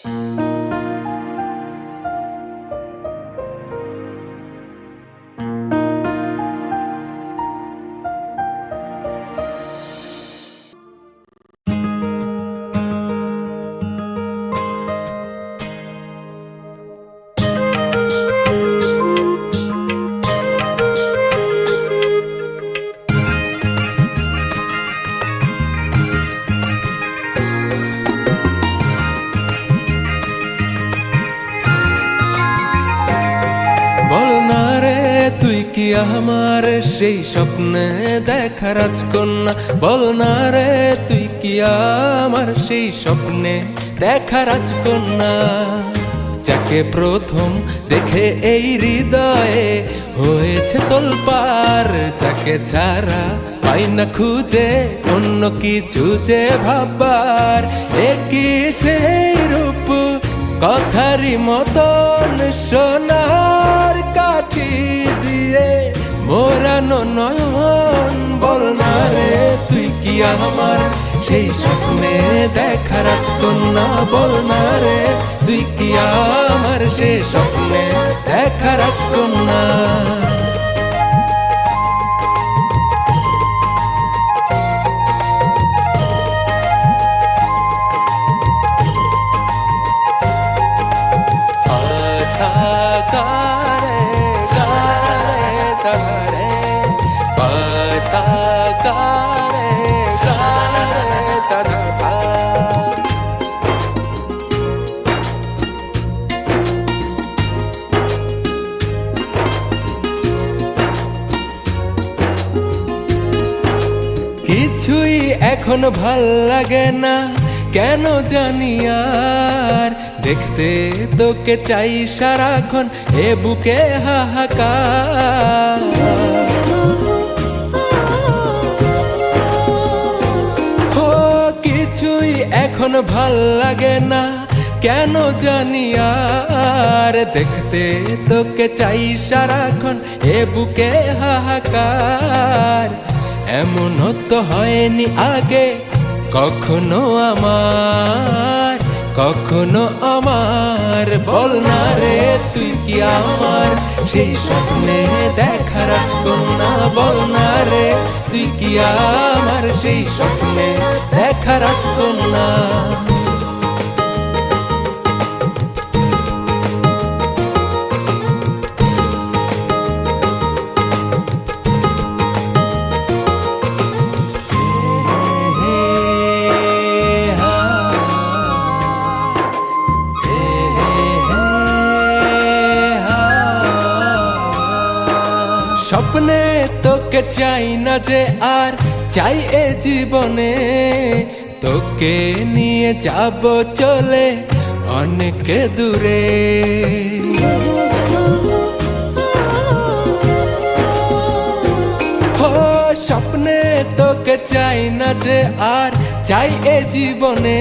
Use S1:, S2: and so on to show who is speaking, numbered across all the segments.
S1: বল না রে তুই কি আমার সেই স্বপ্নে দেখা রাজকন্যা, বল না রে তুই কি আমার সেই স্বপ্নে দেখা রাজকন্যা, যাকে প্রথম দেখে এই হৃদয়ে হয়েছে তোলপাড়, যাকে ছাড়া পাই না খুঁজে অন্য কিছু যে ভাববার, একই সেই রূপ কথারই মতন সোনার কাঠি দিয়ে মোরানো নয়ন। বল না রে তুই কি আমার সেই স্বপ্নে দেখা রাজকন্যা, বল না রে তুই কি আমার সেই স্বপ্নে দেখা রাজকন্যা। কিছুই এখন ভাল লাগে না কেন জানি আর, দেখতে তোকে চাই সারাক্ষণ এ বুকে হাহাকার। ও কিছুই এখন ভাল লাগে না কেন জানি আর, দেখতে তোকে চাই সারাক্ষণ এ বুকে হাহাকার। এমন তো হয়নি আগে কখনো আমার, কখনো আমার। বল না রে তুই কি আমার সেই স্বপ্নে দেখা রাজকন্যা, বল না রে তুই কি আমার সেই স্বপ্নে দেখা রাজকন্যা। স্বপ্নে তোকে চাই না যে আর, চাই এ জীবনে তোকে নিয়ে যাব চলে অনেক দূরে। ও স্বপ্নে তোকে চাই না যে আর, চাই এ জীবনে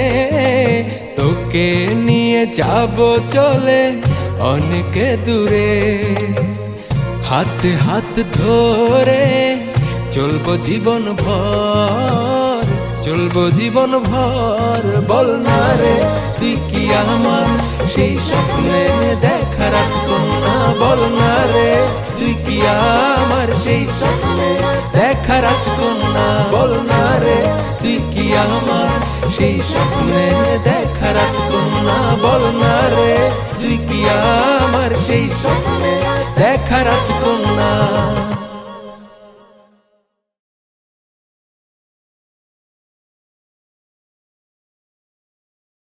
S1: তোকে নিয়ে যাব চলে অনেক দূরে। হাতে হাত ধরে চলবো জীবন ভর, চলবো জীবন ভর। বল না রে তুই কি আমার সেই স্বপ্নে দেখা রাজকন্যা, বল না রে তুই কি আমার সেই স্বপ্নে দেখা রাজকন্যা, বল না রে তুই কি আমার সেই স্বপ্নে দেখা রাজকন্যা, বল না রে তুই কি আমার সেই স্বপ্নে দেখা রাজকন্যা।